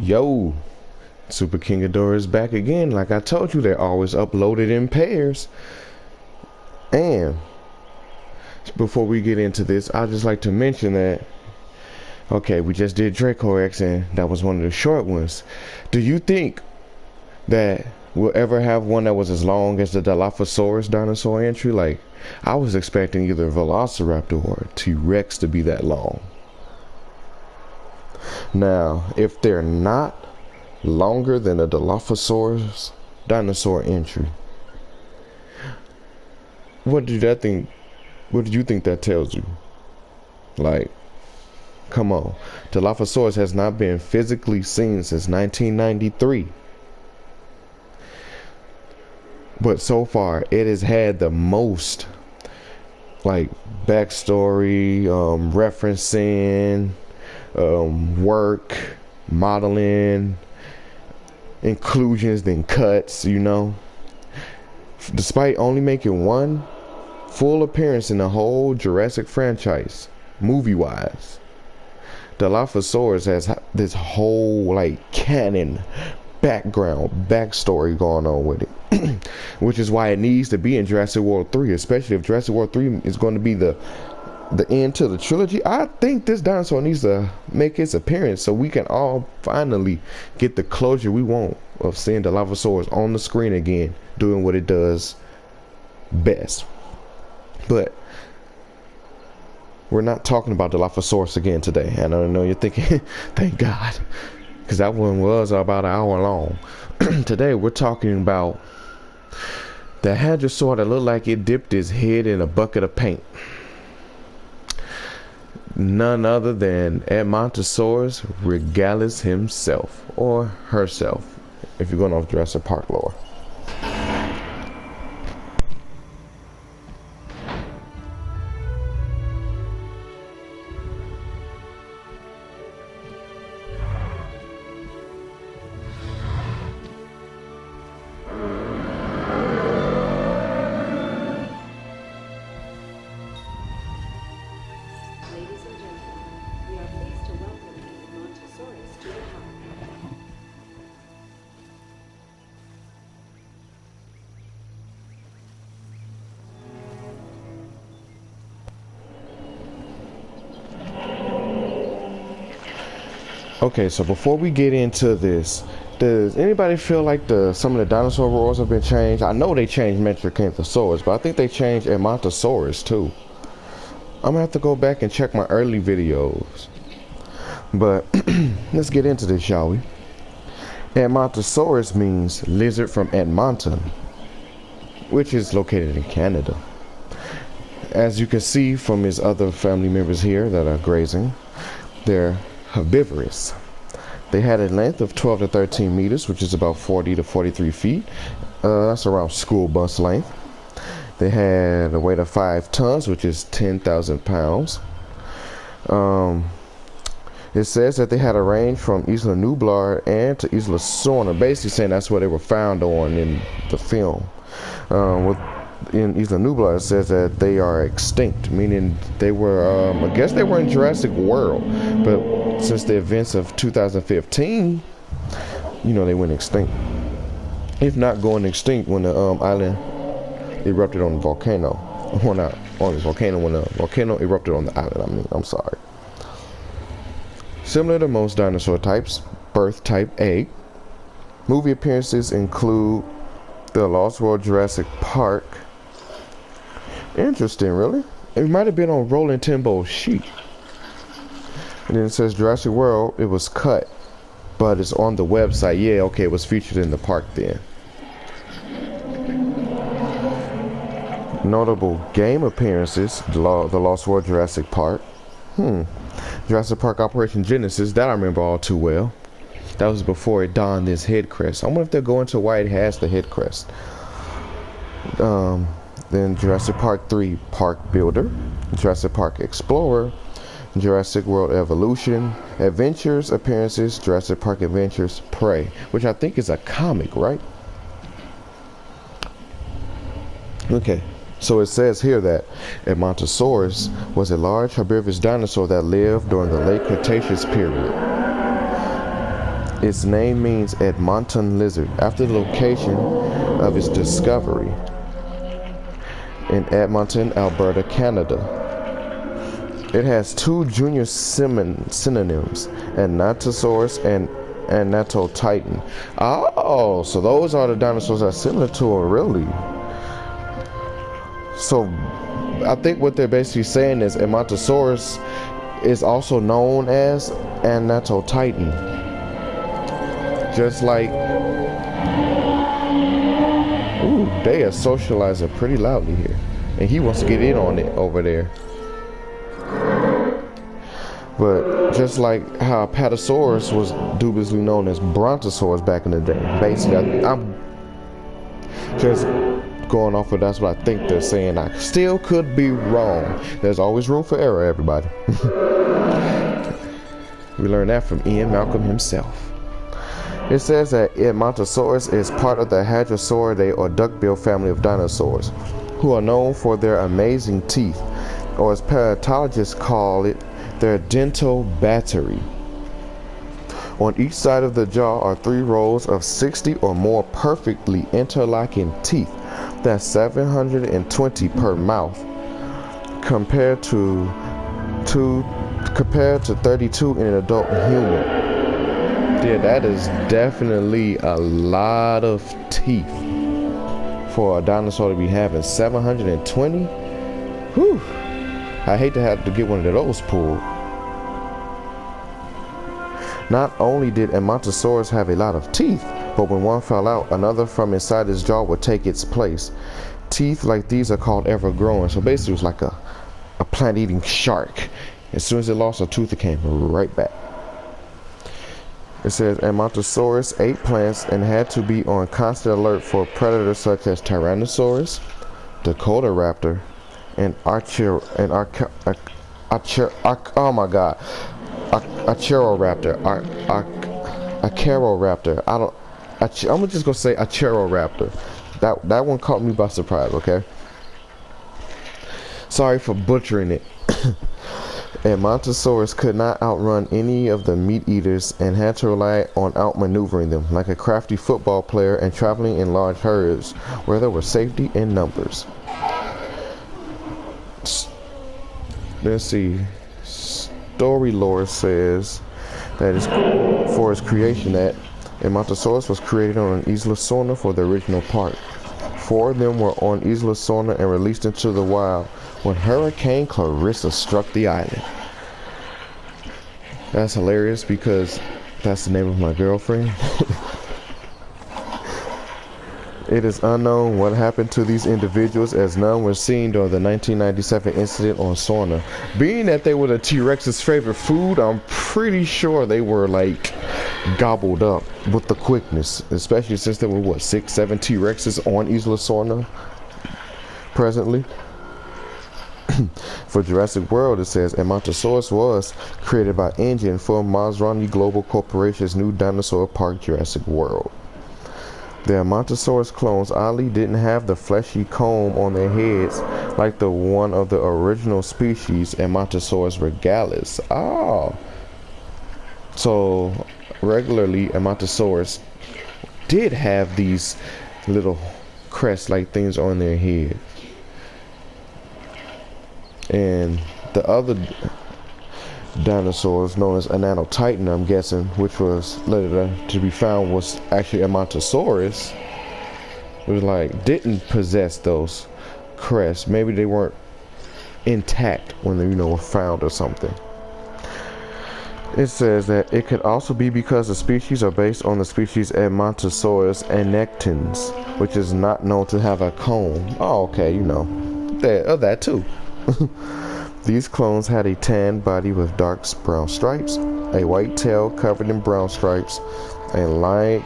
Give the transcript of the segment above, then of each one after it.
Yo, Super King Adora is back again. Like I told you, they're always uploaded in pairs. And before we get into this, I'd just like to mention that, okay, we just did Draco X, and that was one of the short ones. Do you think that we'll ever have one that was as long as the Dilophosaurus dinosaur entry? Like, I was expecting either Velociraptor or T-Rex to be that long. Now, if they're not longer than the Dilophosaurus dinosaur entry, what do you think that tells you? Like, come on. Dilophosaurus has not been physically seen since 1993. But so far, it has had the most, like, backstory, referencing, work, modeling, inclusions, then cuts, you know. Despite only making one full appearance in the whole Jurassic franchise, movie-wise, Dilophosaurus has this whole, like, canon backstory going on with it, which is why it needs to be in Jurassic World 3, especially if Jurassic World 3 is going to be the end to the trilogy. I think this dinosaur needs to make its appearance so we can all finally get the closure we want of seeing Dilophosaurus on the screen again, doing what it does best. But we're not talking about Dilophosaurus again today. And I know you're thinking, thank God, because that one was about an hour long. Today we're talking about the hadrosaur that looked like it dipped his head in a bucket of paint. None other than Edmontosaurus Regalis himself, or herself, if you're going off Jurassic Park lore. Okay, so before we get into this, does anybody feel like some of the dinosaur roars have been changed? I know they changed Metriacanthosaurus, but I think they changed Edmontosaurus too. I'm gonna have to go back and check my early videos. But let's get into this, shall we? Edmontosaurus means lizard from Edmonton, which is located in Canada. As you can see from his other family members here that are grazing, they're herbivorous. They had a length of 12 to 13 meters, which is about 40 to 43 feet. That's around school bus length. They had a weight of 5 tons, which is 10,000 pounds. It says that they had a range from Isla Nublar and to Isla Sorna, basically saying that's where they were found on in the film. In Isla Nublar, it says that they are extinct, meaning they were, I guess they were in Jurassic World, but since the events of 2015, you know, they went extinct. If not going extinct when the island erupted on the volcano. Well, not on the volcano, when the volcano erupted on the island, I'm sorry. Similar to most dinosaur types, birth type A. Movie appearances include the Lost World Jurassic Park. Interesting, really? It might have been on Rolling Timbo's sheet. And then it says Jurassic World, it was cut, but it's on the website. Yeah, okay, it was featured in the park then. Notable game appearances, the Lost World Jurassic Park. Jurassic Park Operation Genesis, that I remember all too well. That was before it donned this head crest. I wonder if they're going to why it has the head crest. Then Jurassic Park 3 Park Builder, Jurassic Park Explorer, Jurassic World Evolution, Adventures appearances, Jurassic Park Adventures Prey, which I think is a comic, right? Okay, so it says here that Edmontosaurus was a large herbivorous dinosaur that lived during the late Cretaceous period. Its name means Edmonton lizard, after the location of its discovery in Edmonton, Alberta, Canada. It has two junior synonyms, Edmontosaurus and Edmontotitan. Oh, so those are the dinosaurs that are similar to it, really. So I think what they're basically saying is Edmontosaurus is also known as Edmontotitan. Just like, ooh, they are socializing pretty loudly here. And he wants to get in on it over there. But just like how Apatosaurus was dubiously known as Brontosaurus back in the day. Basically, I'm just going off of that's what I think they're saying. I still could be wrong. There's always room for error, everybody. We learned that from Ian Malcolm himself. It says that Edmontosaurus is part of the Hadrosauridae or duckbill family of dinosaurs, who are known for their amazing teeth, or as paleontologists call it, their dental battery. On each side of the jaw are 3 rows of 60 or more perfectly interlocking teeth. That's 720 per mouth, compared to 32 in an adult human. Yeah, that is definitely a lot of teeth for a dinosaur to be having. 720? Whew. I hate to have to get one of those pulled. Not only did Edmontosaurus have a lot of teeth, but when one fell out, another from inside his jaw would take its place. Teeth like these are called ever-growing. So basically it was like a plant-eating shark. As soon as it lost a tooth, it came right back. It says Edmontosaurus ate plants and had to be on constant alert for predators such as Tyrannosaurus, Dakota raptor, and Acheroraptor. I'm just gonna say Acheroraptor. That one caught me by surprise. Okay. Sorry for butchering it. Edmontosaurus could not outrun any of the meat eaters and had to rely on outmaneuvering them, like a crafty football player, and traveling in large herds where there was safety in numbers. Let's see. Story lore says that for its creation that Edmontosaurus was created on Isla Sorna for the original part. 4 of them were on Isla Sorna and released into the wild when Hurricane Clarissa struck the island. That's hilarious because that's the name of my girlfriend. It is unknown what happened to these individuals, as none were seen during the 1997 incident on Sorna. Being that they were the T-Rex's favorite food, I'm pretty sure they were like gobbled up with the quickness, especially since there were 6-7 T-Rexes on Isla Sorna presently. For Jurassic World, it says Edmontosaurus was created by Engine for Masrani Global Corporation's new dinosaur park, Jurassic World. The Edmontosaurus clones oddly didn't have the fleshy comb on their heads like the one of the original species, Edmontosaurus regalis. Oh, so regularly Edmontosaurus did have these little crest-like things on their head. And the other dinosaurs known as Edmontotitan, I'm guessing, which was later to be found was actually Edmontosaurus, was like didn't possess those crests. Maybe they weren't intact when they were found or something. It says that it could also be because the species are based on the species Edmontosaurus annectens, which is not known to have a comb. Oh, okay, that too. These clones had a tan body with dark brown stripes, a white tail covered in brown stripes, a lime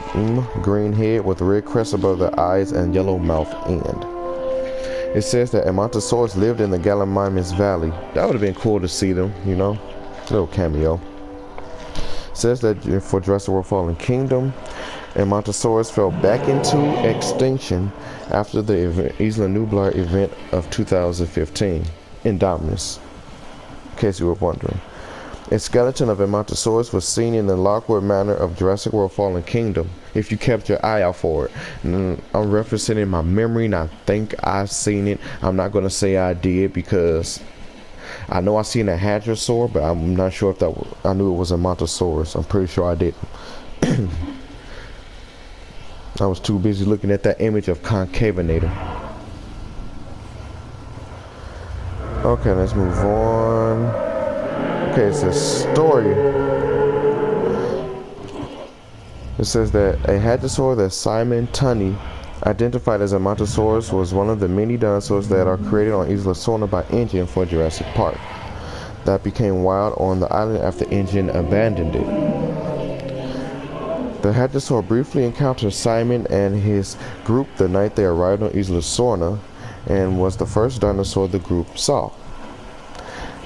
green head with red crest above the eyes and yellow mouth end. It says that Edmontosaurus lived in the Gallimimus Valley. That would have been cool to see them, little cameo. It says that for Jurassic World Fallen Kingdom, Edmontosaurus fell back into extinction after the Isla Nublar event of 2015. Indominus, in case you were wondering. A skeleton of Edmontosaurus was seen in the Lockwood Manor of Jurassic World Fallen Kingdom, if you kept your eye out for it. And I'm referencing in my memory, and I think I've seen it. I'm not going to say I did because I know I seen a Hadrosaur, but I'm not sure if that was, I knew it was a Edmontosaurus. I'm pretty sure I didn't. I was too busy looking at that image of Concavinator. Okay, let's move on. Okay, it says story. It says that a hadrosaur that Simon Tunney identified as a Edmontosaurus was one of the many dinosaurs that are created on Isla Sorna by InGen for Jurassic Park that became wild on the island after InGen abandoned it. The hadrosaur briefly encountered Simon and his group the night they arrived on Isla Sorna and was the first dinosaur the group saw.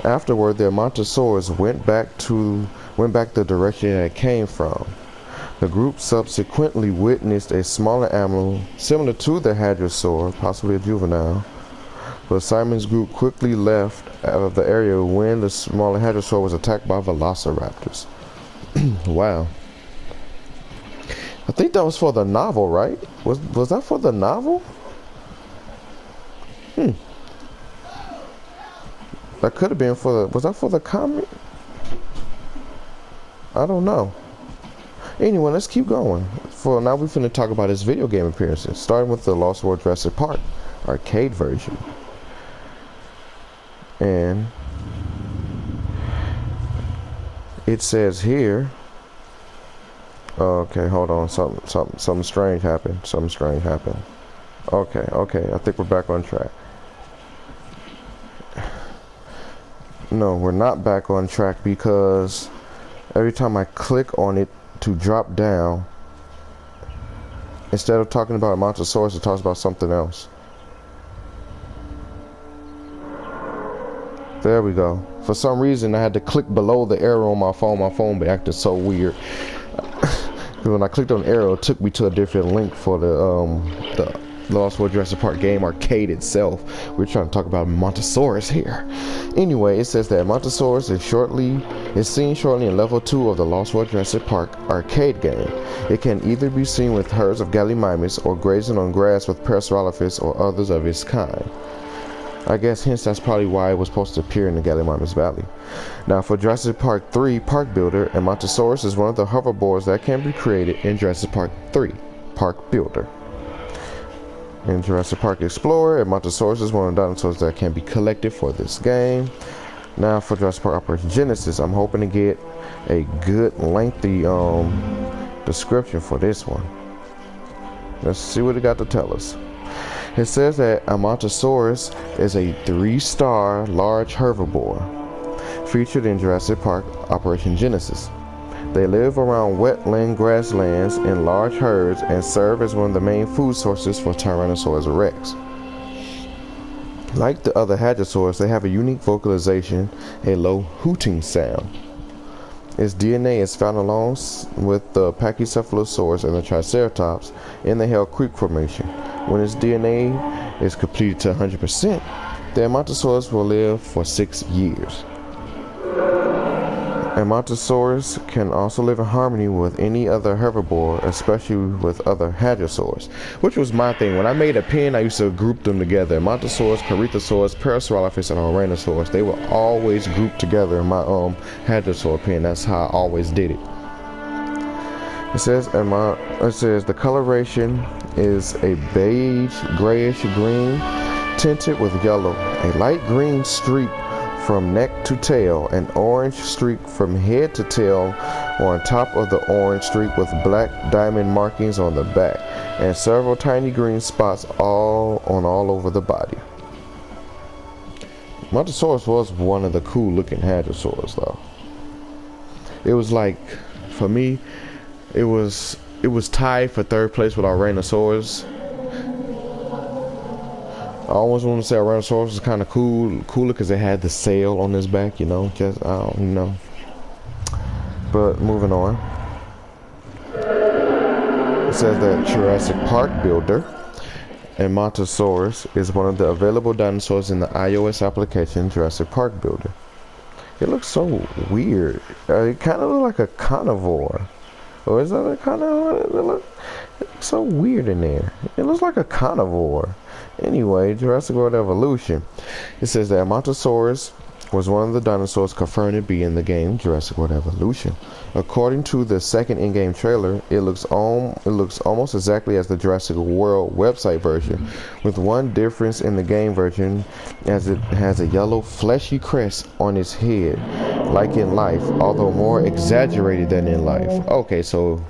Afterward, the Edmontosaurus went back the direction it came from. The group subsequently witnessed a smaller animal similar to the hadrosaur, possibly a juvenile, but Simon's group quickly left out of the area when the smaller hadrosaur was attacked by velociraptors. Wow. I think that was for the novel, right? Was that for the novel? That could have been for the, was that for the comic? I don't know. Anyway, let's keep going. For now, we're finna talk about his video game appearances, starting with the Lost World Jurassic Park arcade version. And it says here, okay, hold on, something strange happened. Something strange happened. Okay, I think we're back on track. No, we're not back on track because every time I click on it to drop down, instead of talking about Edmontosaurus, it talks about something else. There we go. For some reason, I had to click below the arrow on my phone. My phone be acting so weird. When I clicked on the arrow, it took me to a different link for the Lost World Jurassic Park game arcade itself. We're trying to talk about Edmontosaurus here. Anyway, it says that Edmontosaurus is seen shortly in level 2 of the Lost World Jurassic Park arcade game. It can either be seen with herds of Gallimimus or grazing on grass with Parasaurolophus or others of its kind. I guess hence that's probably why it was supposed to appear in the Gallimimus Valley. Now for Jurassic Park 3 Park Builder, Edmontosaurus is one of the hoverboards that can be created in Jurassic Park 3 Park Builder. In Jurassic Park Explorer, Edmontosaurus is one of the dinosaurs that can be collected for this game. Now for Jurassic Park Operation Genesis, I'm hoping to get a good lengthy description for this one. Let's see what it got to tell us. It says that Edmontosaurus is a 3-star large herbivore featured in Jurassic Park Operation Genesis. They live around wetland grasslands in large herds and serve as one of the main food sources for Tyrannosaurus rex. Like the other hadrosaurs, they have a unique vocalization, a low hooting sound. Its DNA is found along with the Pachycephalosaurus and the Triceratops in the Hell Creek Formation. When its DNA is completed to 100%, the Edmontosaurus will live for 6 years. Edmontosaurus can also live in harmony with any other herbivore, especially with other hadrosaurs, which was my thing. When I made a pen, I used to group them together. Edmontosaurus, Corythosaurus, Parasaurolophus, and Tyrannosaurus. They were always grouped together in my hadrosaur pen. That's how I always did it. It says the coloration is a beige, grayish green, tinted with yellow, a light green streak from neck to tail, an orange streak from head to tail on top of the orange streak with black diamond markings on the back, and several tiny green spots all over the body. Edmontosaurus was one of the cool looking hadrosaurs though. It was like, for me, it was tied for third place with Tyrannosaurus. I always want to say Tyrannosaurus was kind of cooler because it had the sail on his back, you know. Just I don't know. But moving on, it says that Jurassic Park Builder, Edmontosaurus is one of the available dinosaurs in the iOS application Jurassic Park Builder. It looks so weird. It kind of looks like a carnivore. Or is that a carnivore? It looks so weird in there. It looks like a carnivore. Anyway, Jurassic World Evolution. It says that Edmontosaurus was one of the dinosaurs confirmed to be in the game Jurassic World Evolution. According to the second in-game trailer, it looks almost exactly as the Jurassic World website version, with one difference in the game version, as it has a yellow fleshy crest on its head, like in life, although more exaggerated than in life. Okay, so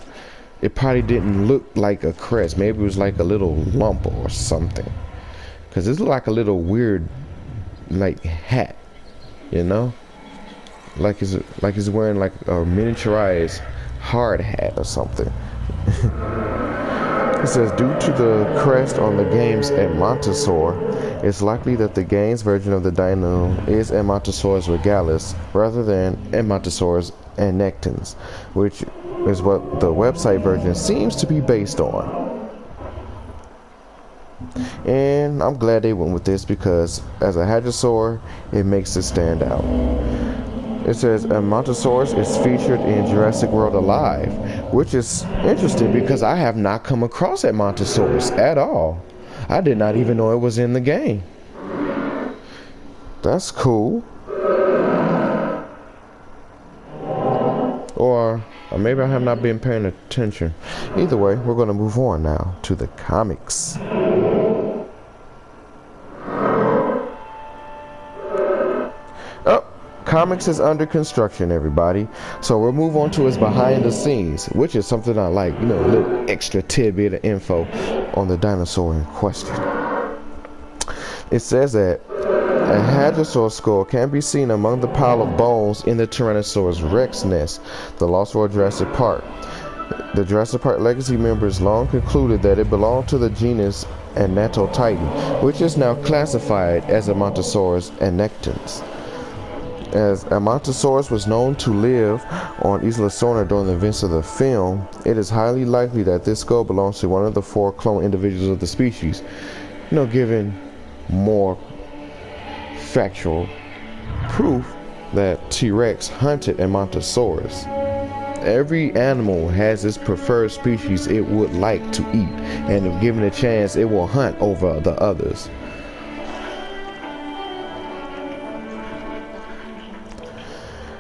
it probably didn't look like a crest. Maybe it was like a little lump or something, because it looked like a little weird, like, hat. You know, like he's wearing like a miniaturized hard hat or something. It says, due to the crest on the game's Edmontosaur, it's likely that the game's version of the dino is Edmontosaurus Regalis rather than Edmontosaurus annectens, which is what the website version seems to be based on. And I'm glad they went with this, because as a hadrosaur, it makes it stand out. It says Edmontosaurus is featured in Jurassic World Alive, which is interesting because I have not come across Edmontosaurus at all. I did not even know it was in the game. That's cool. Or maybe I have not been paying attention. Either way, we're going to move on now to the comics. Comics is under construction, everybody. So we'll move on to his behind the scenes, which is something I like. You know, a little extra tidbit of info on the dinosaur in question. It says that a hadrosaur skull can be seen among the pile of bones in the Tyrannosaurus Rex nest, the Lost World Jurassic Park. The Jurassic Park Legacy members long concluded that it belonged to the genus Edmontotitan, which is now classified as Edmontosaurus annectens. As Edmontosaurus was known to live on Isla Sorna during the events of the film, it is highly likely that this skull belongs to one of the 4 clone individuals of the species. You know, given more factual proof that T-Rex hunted Edmontosaurus. Every animal has its preferred species it would like to eat, and if given a chance, it will hunt over the others.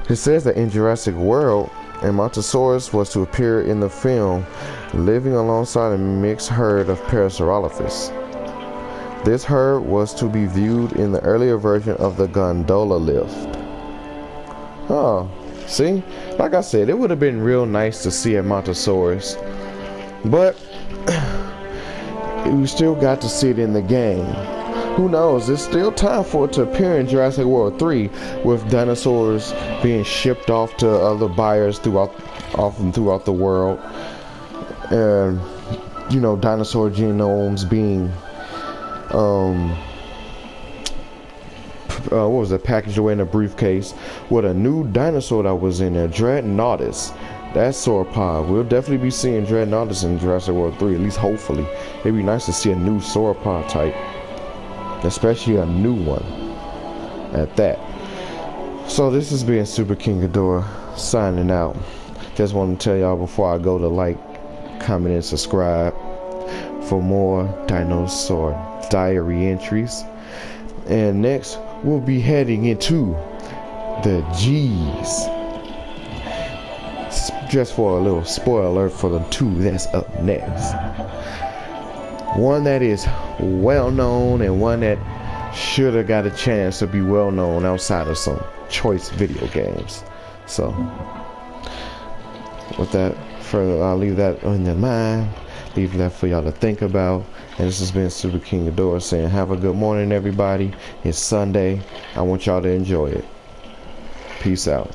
It says that in Jurassic World, Edmontosaurus was to appear in the film, living alongside a mixed herd of Parasaurolophus. This herd was to be viewed in the earlier version of the gondola lift. Oh, see? Like I said, it would have been real nice to see Edmontosaurus, but we still got to see it in the game. Who knows? There's still time for it to appear in Jurassic World 3, with dinosaurs being shipped off to other buyers throughout the world, and you know, dinosaur genomes being packaged away in a briefcase with a new dinosaur that was in there, Dreadnoughtus. That sauropod. We'll definitely be seeing Dreadnoughtus in Jurassic World 3, at least hopefully. It'd be nice to see a new sauropod type, especially a new one at that. So this has been Super King Ghidorah signing out. Just want to tell y'all before I go to like, comment, and subscribe for more Dinosaur Diary entries. And next we'll be heading into the G's. Just for a little spoiler alert for the 2 that's up next. One that is well known and one that should have got a chance to be well known outside of some choice video games. So with that further, I'll leave that on your mind, leave that for y'all to think about. And this has been Super King Ghidorah saying have a good morning, everybody. It's Sunday. I want y'all to enjoy it. Peace out.